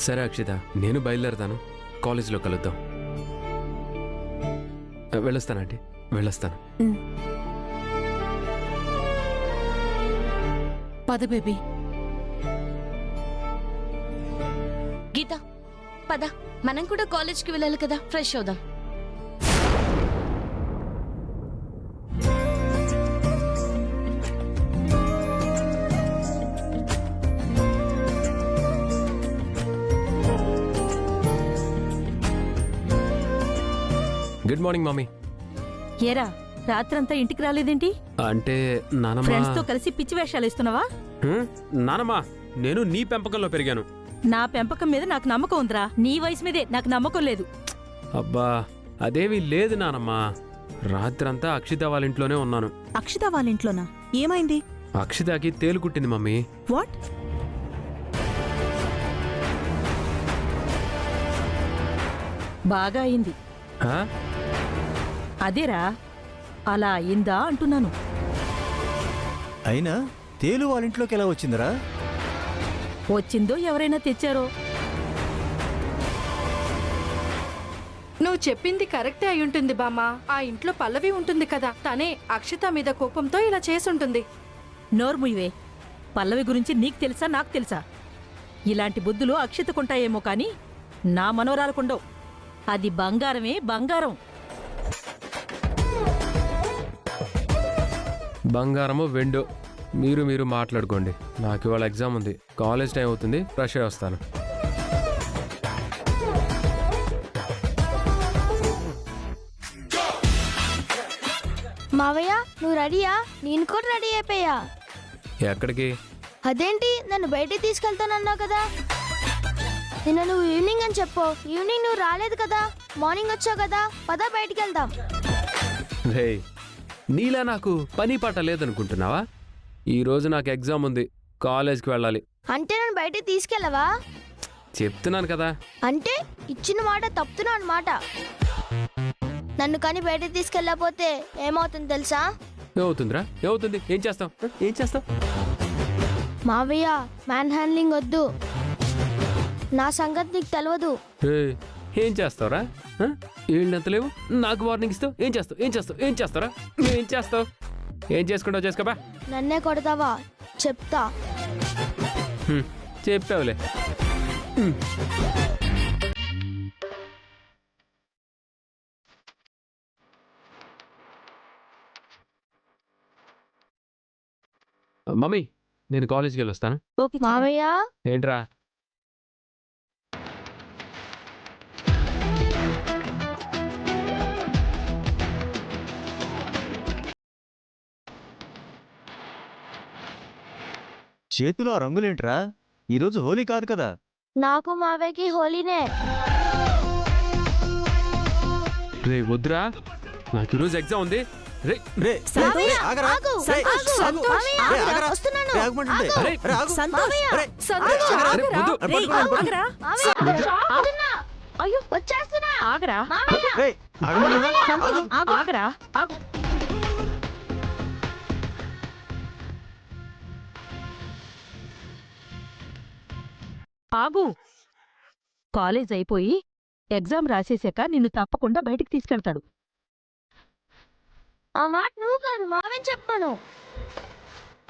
సరే అక్షిత, నేను బయలుదేరతాను. కాలేజీలో కలుద్దాం. వెళ్ళొస్తానండి, వెళ్ళొస్తాను. పద బేబీ. గీత పద, మనం కూడా కాలేజ్కి వెళ్ళాలి కదా, ఫ్రెష్ అవుదాం. Good morning mummy. ఏరా, రాత్రంతా ఇంటికి రాలేదేంటి? అంటే నానమ్మ. ఫ్రెండ్స్ తో కలిసి పిచ్చి వేషాలు ఇస్తున్నావా? నానమ్మ, నేను నీ పెంపకంలో పెరిగాను. నా పెంపకం మీద నాకు నమ్మకం ఉందిరా, నీ వయసు మీదే నాకు నమ్మకం లేదు. అబ్బా, అదేమీ లేదు నానమ్మ. రాత్రంతా అక్షిత వాళ్ళ ఇంట్లోనే ఉన్నాను. అక్షిత వాళ్ళ ఇంట్లోనా? ఏమైంది? అక్షితకి తేలు కుట్టింది మమ్మీ. వాట్? బాగా అయింది. హా? అదేరా, అలా అయిందా అంటున్నాను. అయినా తేలు వాళ్ళ ఇంట్లోకి ఎలా వచ్చిందిరా? వచ్చిందో ఎవరైనా తెచ్చారో. నువ్వు చెప్పింది కరెక్టే అయి ఉంటుంది బామ్మ. ఆ ఇంట్లో పల్లవి ఉంటుంది కదా, తనే అక్షిత మీద కోపంతో ఇలా చేసుంటుంది. నోర్ముయివే, పల్లవి గురించి నీకు తెలుసా నాకు తెలుసా? ఇలాంటి బుద్ధులు అక్షితకుంటాయేమో కాని నా మనోరాలకుండవు. అది బంగారమే బంగారం. బంగారము వెండో మీరు మాట్లాడుకోండి. నాకు ఇవాళ ఎగ్జామ్ ఉంది, కాలేజ్ టైం అవుతుంది, ఫ్రెష్ అయ్యి వస్తాను. మావయ్య, నువ్వు రెడీయా? నేను కూడా రెడీ అయిపోయా. ఎక్కడికి? అదేంటి, నన్ను బయటికి తీసుకెళ్తానన్నావు కదా. నిన్న నువ్వు ఈవినింగ్ అని చెప్పు. ఈవినింగ్ నువ్వు రాలేదు కదా, మార్నింగ్ వచ్చావు కదా. పద బయటికి వెళ్దాం. రే, నీలా నాకు పని పాట లేదనుకుంటున్నావా? ఈరోజు నాకు ఎగ్జామ్ ఉంది, కాలేజ్కి వెళ్ళాలి. అంటే నన్ను బయటికి తీసుకెళ్ళవా? చెప్తున్నాను కదా. అంటే ఇచ్చిన మాట తప్పుతున్నావు అన్నమాట. నన్ను కానీ బయటికి తీసుకెళ్ళకపోతే ఏమవుతుంది తెలుసా? ఏమవుతుందిరా? ఏమవుతుంది? ఏం చేస్తావు? మావయ్య, మ్యాన్ హ్యాండ్లింగ్ వద్దు. నా సంగతి నీకు తెలియదు. ఏం చేస్తావురా? ఏళ్ళంత లేవు, నాకు వార్నింగ్ ఇస్తావు. ఏం చేస్తావురా? ఏం చేస్తావు? ఏం చేసుకుంటావు చేసుకోబా. నన్నే కొడతావా? చెప్తా. చెప్పావులే. మమ్మీ, నేను కాలేజ్కి వెళ్ళి వస్తాను. మావయ్య, ఏంట్రా? చేతిలో రంగులేంట్రా? ఈరోజు హోలీ కాదు కదా. నాకు మావయ్యకి హోలీనే. రే వద్దురా, నాకు ఈరోజు ఎగ్జామ్ ఉంది. రే రే, మావయ్య, ఆగరా. ఆగు, రే, ఆగు. ఆగు. మావయ్య, రే, ఆగరా. వస్తున్నాను. రే, ఆగమంటుంటే. అరే, రే, ఆగు. సంతోష్, రే, సంతోష్, ఆగరా. ఆగురా. వద్దు. రేయ్, పట్టుకోండి. ఆగరా. మావయ్య, ఆగుతున్నా. అయ్యో, వచ్చేస్తున్నా. ఆగరా. మావయ్య, రే, ఆగమంటున్నా. ఆగు. ఆగరా. ఆగు. ఆగు. కాలేజ్ అయిపోయి ఎగ్జామ్ రాసేసాక నిన్ను తప్పకుండా బయటికి తీసుకెళ్తాడు. ఆ మాట నువ్వు కాదు, మావయ్య చెప్పాను.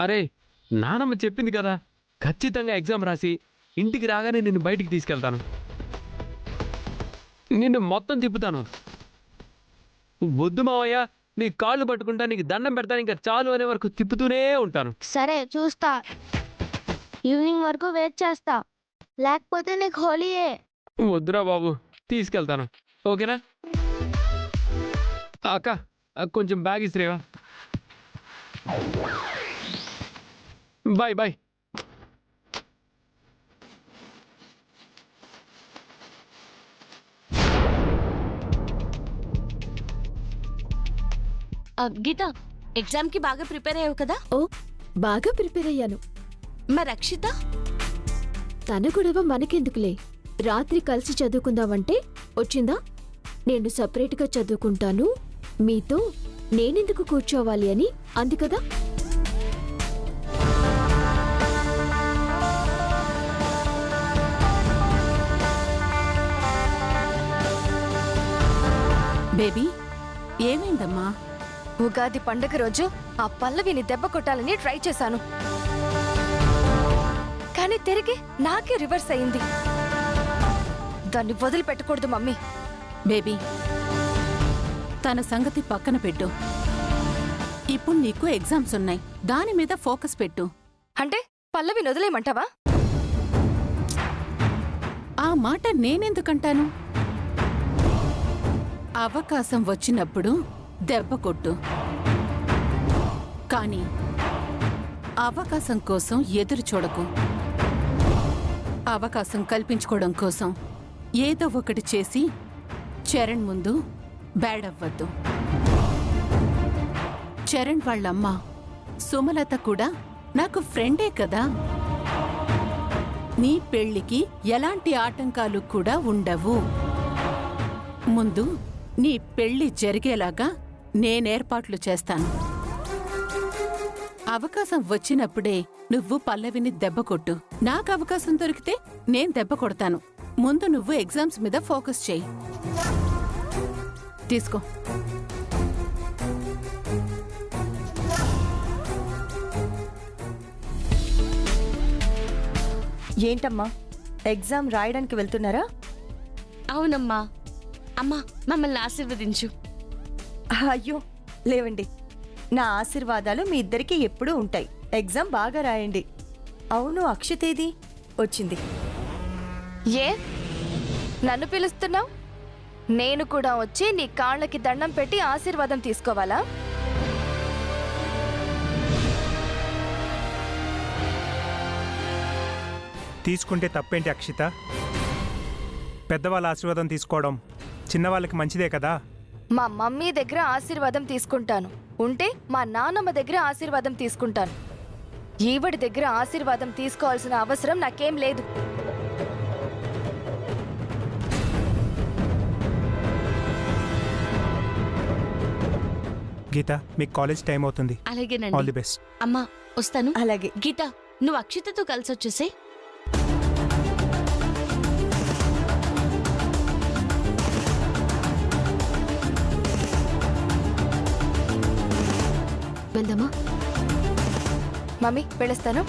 అరే, నానమ్మ చెప్పింది కదా, ఖచ్చితంగా ఎగ్జామ్ రాసి ఇంటికి రాగానే నిన్ను బయటికి తీసుకెళ్తాను. నిన్ను మొత్తం తిప్పుతాను. వద్దు మావయ్య, నీ కాళ్ళు పట్టుకుంటా, నీకు దండం పెడతాను, ఇంకా చాలు అనే వరకు తిప్పుతూనే ఉంటాను. సరే, చూస్తా. ఈవినింగ్ వరకు వెయిట్ చేస్తా, లేకపోతే నీకు హోలీయే. వద్దురా బాబు, తీసుకెళ్తాను. ఓకేనా? అక్క, కొంచెం బ్యాగ్ ఇస్త్రీవా? బాయ్. గీత, ఎగ్జామ్కి బాగా ప్రిపేర్ అయ్యావు కదా? ఓ, బాగా ప్రిపేర్ అయ్యాను. మరి అక్షిత? తన గొడవ మనకెందుకులే, రాత్రి కలిసి చదువుకుందామంటే వచ్చిందా. నేను సపరేట్గా చదువుకుంటాను, మీతో నేనెందుకు కూర్చోవాలి అని అంది కదా. బేబీ ఏమైందమ్మా? ఉగాది పండగ రోజు ఆ పల్లవిని దెబ్బ కొట్టాలని ట్రై చేశాను, కానీ తిరిగి నాకే రివర్స్ అయింది. దాన్ని వదిలిపెట్టకూడదు మమ్మీ. బేబీ తన సంగతి పక్కన పెట్టు. ఇప్పుడు నీకు ఎగ్జామ్స్ ఉన్నాయి, దాని మీద ఫోకస్ పెట్టు. అంటే పల్లవిని వదిలేయమంటావా? ఆ మాట నేనెందుకంటాను? అవకాశం వచ్చినప్పుడు దెబ్బ కొట్టు, కానీ అవకాశం కోసం ఎదురు చూడకు. అవకాశం కల్పించుకోవడం కోసం ఏదో ఒకటి చేసి చరణ్ ముందు బ్యాడ్ అవ్వద్దు. చరణ్ వాళ్ళమ్మ సుమలత కూడా నాకు ఫ్రెండే కదా. నీ పెళ్లికి ఎలాంటి ఆటంకాలు కూడా ఉండవు. ముందు నీ పెళ్లి జరిగేలాగా నేనేర్పాట్లు చేస్తాను. అవకాశం వచ్చినప్పుడే నువ్వు పల్లవిని దెబ్బ కొట్టు. నాకు అవకాశం దొరికితే నేను దెబ్బ కొడతాను. ముందు నువ్వు ఎగ్జామ్స్ మీద ఫోకస్ చేయి. తీసుకో. ఏంటమ్మా, ఎగ్జామ్ రాయడానికి వెళ్తున్నారా? అవునమ్మా. అమ్మా, మమ్మల్ని ఆశీర్వదించు. అయ్యో లేవండి, నా ఆశీర్వాదాలు మీ ఇద్దరికి ఎప్పుడూ ఉంటాయి. ఎగ్జామ్ బాగా రాయండి. అవును, అక్షతేది వచ్చింది. ఏ నన్ను పిలుస్తున్నావు? నేను కూడా వచ్చి నీ కాళ్ళకి దండం పెట్టి ఆశీర్వాదం తీసుకోవాలా? తీసుకుంటే తప్పేంటి అక్షిత? పెద్దవాళ్ళ ఆశీర్వాదం తీసుకోవడం చిన్నవాళ్ళకి మంచిదే కదా. మా మమ్మీ దగ్గర ఆశీర్వాదం తీసుకుంటాను, ఉంటే మా నాన్నమ్మ దగ్గర ఆశీర్వాదం తీసుకుంటాను. ఈవిడి దగ్గర ఆశీర్వాదం తీసుకోవాల్సిన అవసరం నాకేం లేదు. గీత, మీకు కాలేజ్ టైం అవుతుంది. ఆల్ ది అలాగేనండి. బెస్ట్. అమ్మా వస్తాను. అలాగే. గీత, నువ్వు అక్షితతో కలిసి వచ్చేసే. వెళ్దామా? మమ్మీ పిలుస్తాను.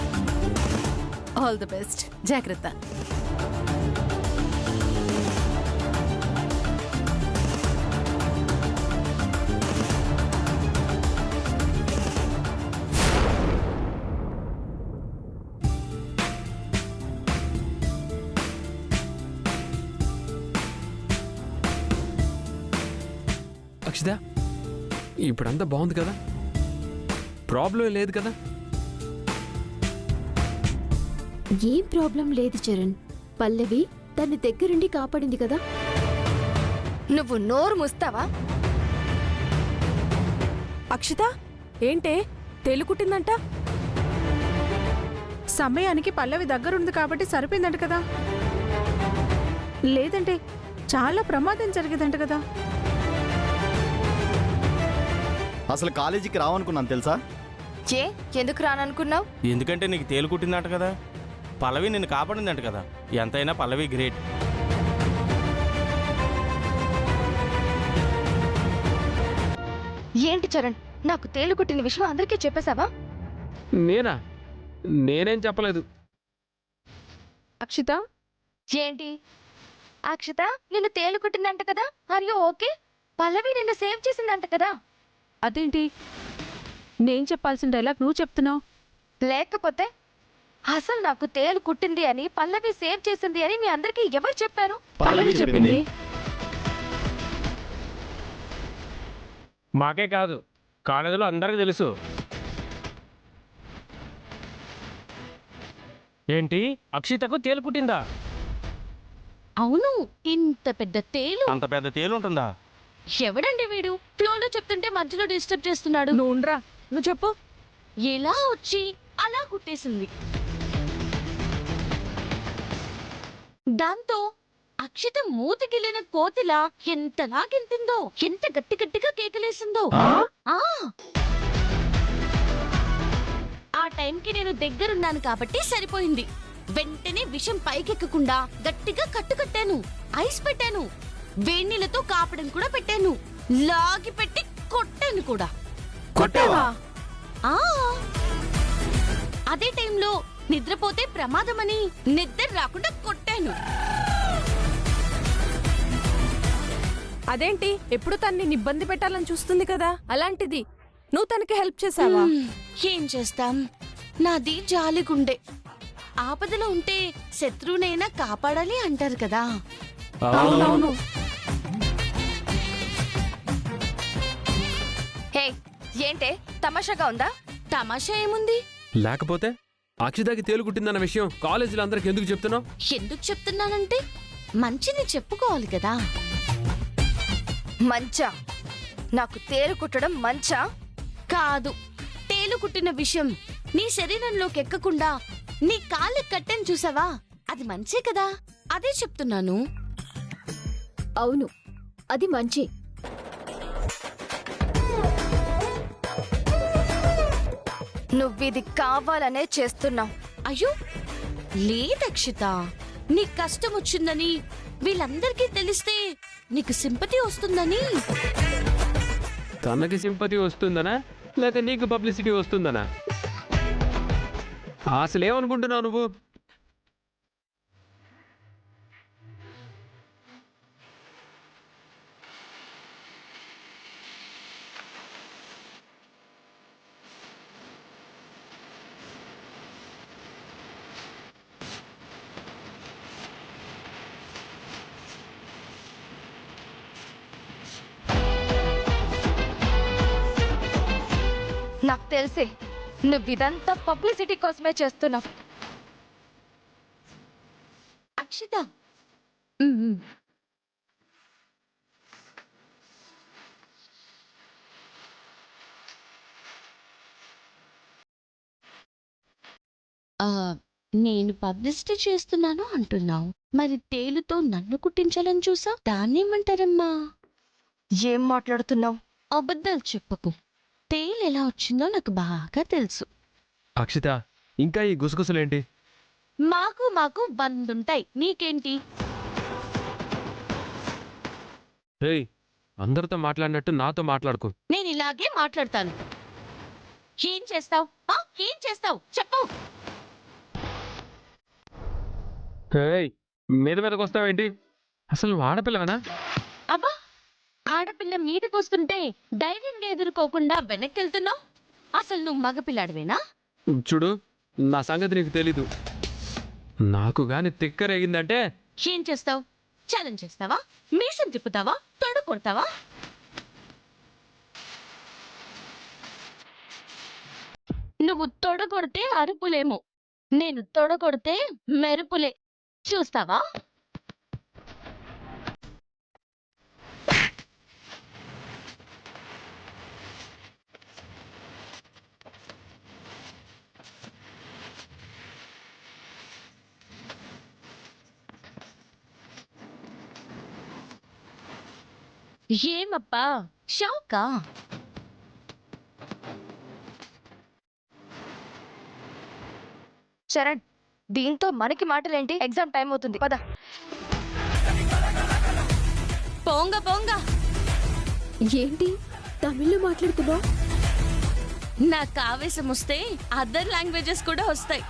All the best. జాగ్రత్త. అక్షిత, ఇప్పుడంతా బాగుంది కదా? ప్రాబ్లం లేదు కదా? ఏం ప్రాబ్లం లేదు చరణ్. పల్లవి తన దగ్గరుండి కాపాడింది కదా. నువ్వు నోరు ముస్తావా? అక్షిత ఏంటే తేలుకుట్టిందంట? సమయానికి పల్లవి దగ్గరుంది కాబట్టి సరిపోయిందంట కదా, లేదంటే చాలా ప్రమాదం జరిగేదంట కదా. అసలు కాలేజీకి రావనుకున్నాను తెలుసా? ఏ ఎందుకు రాననుకున్నావు? ఎందుకంటే నీకు తేలుకుట్టిందంట కదా, పల్లవి నిన్ను కాపాడిందంట కదా. ఎంతైనా పల్లవి గ్రేట్. ఏంటి చరణ్, నాకు తేలుకుట్టిన విషయం అందరికీ చెప్పేశావా? నేనేం చెప్పలేదు. అక్షిత ఏంటి? అక్షిత నిన్ను తేలుకుట్టిందంట కదా, మరియు ఓకే. పల్లవి నిన్ను సేవ్ చేసిందంట కదా. అదేంటి నేను చెప్పాల్సిన డైలాగ్ నువ్వు చెప్తున్నావు? లేకపోతే అసలు నాకు తేలు కుట్టింది అని, పల్లవి సేవ్ చేసింది అని మీ అందరికీ ఎవరు చెప్పారు? పల్లవి చెప్పింది. మాకే కాదు, కాలేజీలో అందరికీ తెలుసు. ఏంటి, అక్షితకు తేలుకుట్టిందా? అవును, ఇంత పెద్ద తేలు. అంత పెద్ద తేలు ఉంటుందా? ఎవడండి వీడు? ఫ్లోలో చెప్తుంటే మధ్యలో డిస్టర్బ్ చేస్తున్నాడు. నువ్వు ఉండరా, నువ్వు చెప్పు. ఎలా వచ్చి అలా కుట్టేసింది. దాంతో అక్షిత మూతికిలిన కోతిలా ఎంతలా గెంతిందో, ఎంత గట్టి గట్టిగా కేకలేసిందో. ఆ టైంకి నేను దగ్గరున్నాను కాబట్టి సరిపోయింది. వెంటనే విషం పైకెక్కకుండా గట్టిగా కట్టుకట్టాను, ఐస్ పెట్టాను, వేణీలతో కాపడం కూడా పెట్టాను. లాగి పెట్టి కొట్టాను కూడా. కొట్టావా? ఆ అదే టైంలో నిద్రపోతే ప్రమాదమని నిద్ర రాకుండా కొట్టాను. అదేంటి ఎప్పుడు తన్ని ఇబ్బంది పెట్టాలని చూస్తుంది కదా, అలాంటిది నువ్వు తనకి హెల్ప్ చేసావా? ఏం చేస్తాం, నాది జాలిగుండే. ఆపదలో ఉంటే శత్రువునైనా కాపాడాలి అంటారు కదా. అవునవును. హే ఏంటే తమాషాగా ఉందా? తమాషా ఏముంది? లేకపోతే అక్షితకి తేలుకుట్టిందన్న విషయం కాలేజీలో అందరికి ఎందుకు చెప్తున్నావు? ఎందుకు చెప్తున్నానంటే మంచిని చెప్పుకోవాలి కదా. మంచా? నాకు తేలు కుట్టడం మంచా? కాదు, తేలు కుట్టిన విషయం నీ శరీరంలోకి ఎక్కకుండా నీ కాళ్ళకి కట్టని చూసావా, అది మంచే కదా. అదే చెప్తున్నాను. అవును, అది మంచి. నువ్విది కావాలనే చేస్తున్నావు. అయ్యో లేదక్షిత, నీ కష్టం వచ్చిందని వీళ్ళందరికీ తెలిస్తే నీకు సింపతి వస్తుందని. తనకి సింపతి వస్తుందనా లేక నీకు పబ్లిసిటీ వస్తుందనా? అసలు ఏమనుకుంటున్నావు నువ్వు? నాకు తెలిసే నువ్విదంతా పబ్లిసిటీ కోసమే చేస్తున్నావు. అక్షిత నేను పబ్లిసిటీ చేస్తున్నాను అంటున్నావు, మరి తేలుతో నన్ను కుట్టించాలని చూసా, దాన్నేమంటారమ్మా? ఏం మాట్లాడుతున్నావు? అబద్ధాలు చెప్పకు. తేలు ఎలా వచ్చిందో నాకు బాగా తెలుసు. అక్షిత, ఇంకా ఈ గుసగుసలేంటి? మాకు బందుంటాయి, నీకేంటి? ఏయ్, అందరితో మాట్లాడినట్టు నాతో మాట్లాడుకో. నేను ఇలాగే మాట్లాడతాను. ఏం చేస్తావు? ఏం చేస్తావు చెప్పు. ఏయ్, మీద మీదకి వస్తావేంటి? అసలు నువ్వు ఆడపిల్లవేనా? అబ్బా, ఆడపిల్ల మీదకి వస్తుంటే ధైర్యంగా ఎదుర్కోకుండా వెనక్కి వెళ్తున్నావు. అసలు నువ్వు మగపిల్లాడివేనా? చూడు, నా సంగతి నీకు తెలీదు. నాకు గాని తిక్కరేగిందంటే ఏం చేస్తావు? ఛాలెంజ్ చేస్తావా? మీసం తిప్పుతావా? తొడ కొడతావా? నువ్వు తొడగొడితే అరుపులేమో, నేను తొడగొడితే మెరుపులే. చూస్తావా? ఏమప్పా షాకా? చరణ్, దీంతో మనకి మాటలేంటి? ఎగ్జామ్ టైం అవుతుంది, పద. పోంగ పోంగ. ఏంటి తమిళ్లో మాట్లాడుతున్నావు? నాకు ఆవేశం వస్తే అదర్ లాంగ్వేజెస్ కూడా వస్తాయి.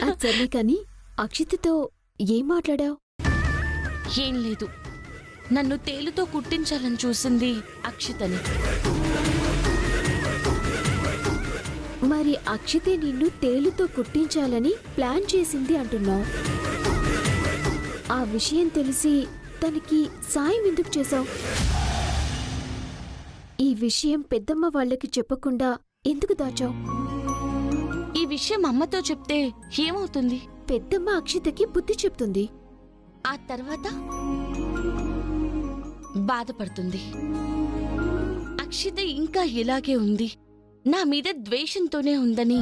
అది సరే కానీ అక్షితతో ఏం మాట్లాడావు? ఏం లేదు, నన్ను తేలుతో కుట్టించాలని చూసింది అక్షితని. మరి అక్షితే నిన్ను తేలుతో కుట్టించాలని ప్లాన్ చేసింది అంటున్నావు. ఆ విషయం తెలిసి తనకి సాయం ఎందుకు చేశావు? ఈ విషయం పెద్దమ్మ వాళ్ళకి చెప్పకుండా ఎందుకు దాచావు? ఈ విషయం అమ్మతో చెప్తే ఏమవుతుంది? పెద్దమ్మ అక్షితకి బుద్ధి చెప్తుంది. ఆ తర్వాత బాధపడుతుంది. అక్షిత ఇంకా ఇలాగే ఉంది, నా మీద ద్వేషంతోనే ఉందని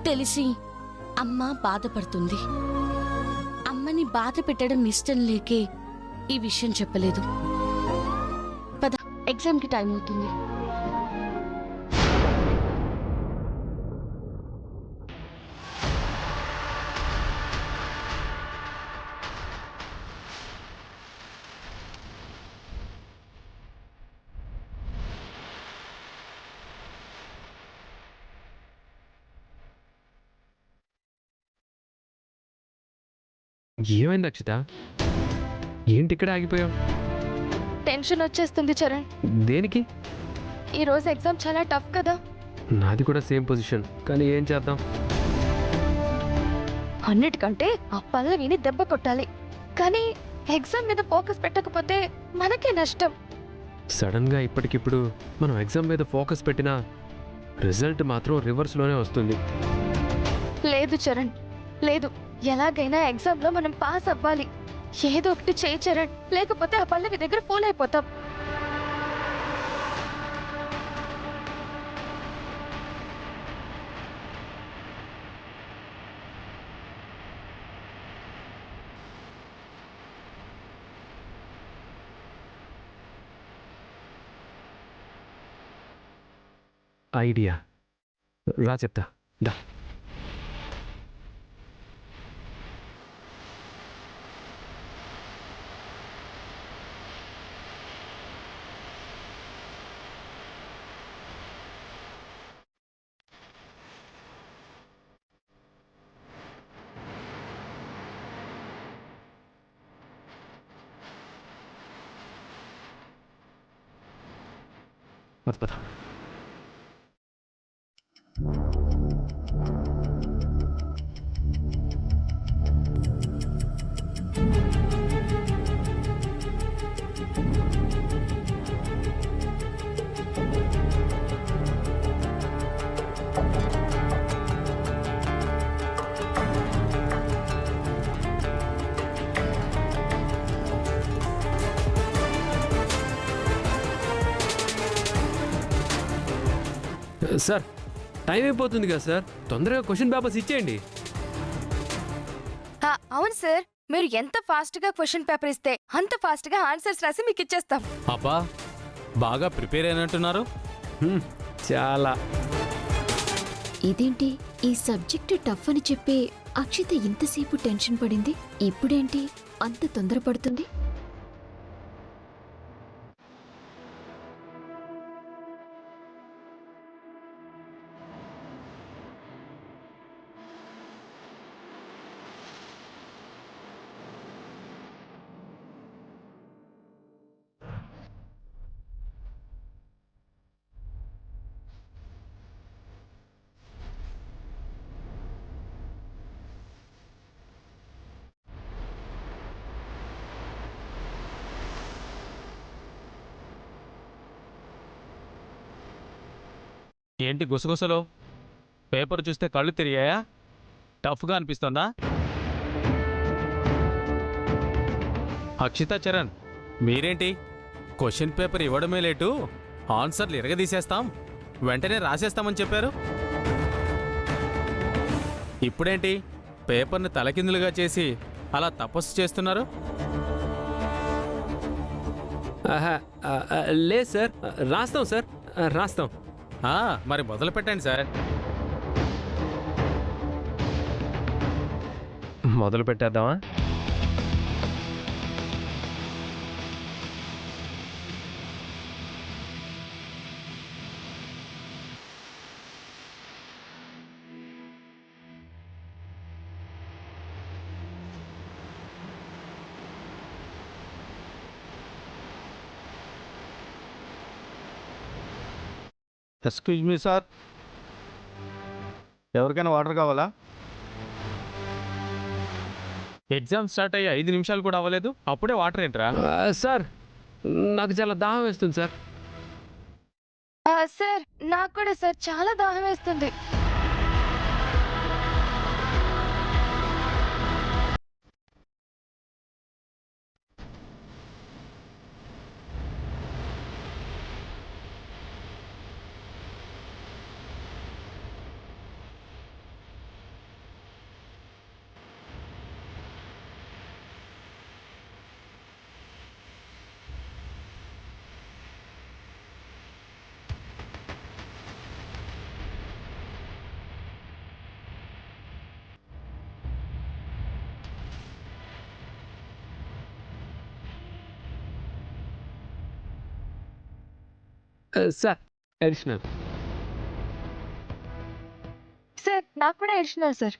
తెలిసి అమ్మ బాధపడుతుంది. అమ్మని బాధ పెట్టడం ఇష్టం లేకే ఈ విషయం చెప్పలేదు. పద, ఎగ్జామ్కి టైం అవుతుంది. ఏమైంది అక్షిత? ఏంటి ఇక్కడ ఆగిపోయావు? టెన్షన్ వచ్చేస్తుంది చరణ్. దేనికి? ఈ రోజు ఎగ్జామ్ చాలా టఫ్ కదా. నాది కూడా సేమ్ పొజిషన్, కానీ ఏం చేద్దాం? అన్నిటికంటే ఆ పల్లవిని దెబ్బ కొట్టాలి. కానీ ఎగ్జామ్ మీద ఫోకస్ పెట్టకపోతే మనకే నష్టం. సడన్గా ఇప్పటికిప్పుడు మనం ఎగ్జామ్ మీద ఫోకస్ పెట్టినా రిజల్ట్ మాత్రం రివర్స్లోనే వస్తుంది. లేదు చరణ్, లేదు. ఎలాగైనా ఎగ్జామ్లో మనం పాస్ అవ్వాలి. ఏదో ఒకటి చేయి చరణ్, లేకపోతే ఆ పల్లవి దగ్గర ఫోన్ అయిపోతాం. ఐడియా రా చెప్తా. దా. పద. సార్, టైం అయిపోతుంది కదా సార్, తొందరగా క్వశ్చన్ పేపర్స్ ఇచ్చేయండి. అవును సార్, మీరు ఎంత ఫాస్ట్ గా క్వశ్చన్ పేపర్ ఇస్తే అంత ఫాస్ట్ గా ఆన్సర్స్ రాసి మీకు ఇచ్చేస్తాం. అబ్బా, బాగా ప్రిపేర్ అయినట్టున్నారు. చాలా. ఇదేంటి ఈ సబ్జెక్ట్ టఫ్ అని చెప్పి అక్షిత ఇంతసేపు టెన్షన్ పడింది, ఇప్పుడేంటి అంత తొందరపడుతుంది? ఏంటి గుసగుసలో? పేపర్ చూస్తే కళ్ళు తిరిగాయా? టఫ్గా అనిపిస్తుందా? అక్షిత, చరణ్, మీరేంటి క్వశ్చన్ పేపర్ ఇవ్వడమే లేటు, ఆన్సర్లు ఎరగదీసేస్తాం, వెంటనే రాసేస్తామని చెప్పారు. ఇప్పుడేంటి పేపర్ని తలకిందులుగా చేసి అలా తపస్సు చేస్తున్నారు? లేదు సార్, రాస్తాం సార్, రాస్తాం. మరి మొదలు పెట్టండి సార్. మొదలు పెట్టేద్దామా? ఎక్స్క్యూజ్ మీ సార్, ఎవరికైనా వాటర్ కావాలా? ఎగ్జామ్ స్టార్ట్ అయ్యి 5 నిమిషాలు కూడా అవ్వలేదు, అప్పుడే వాటర్ ఏంట్రా? సార్, నాకు చాలా దాహం వేస్తుంది సార్. సార్, నాకు కూడా సార్ చాలా దాహం వేస్తుంది. Sir, additional. సార్, నాకు కూడా అడిషనల్ సార్.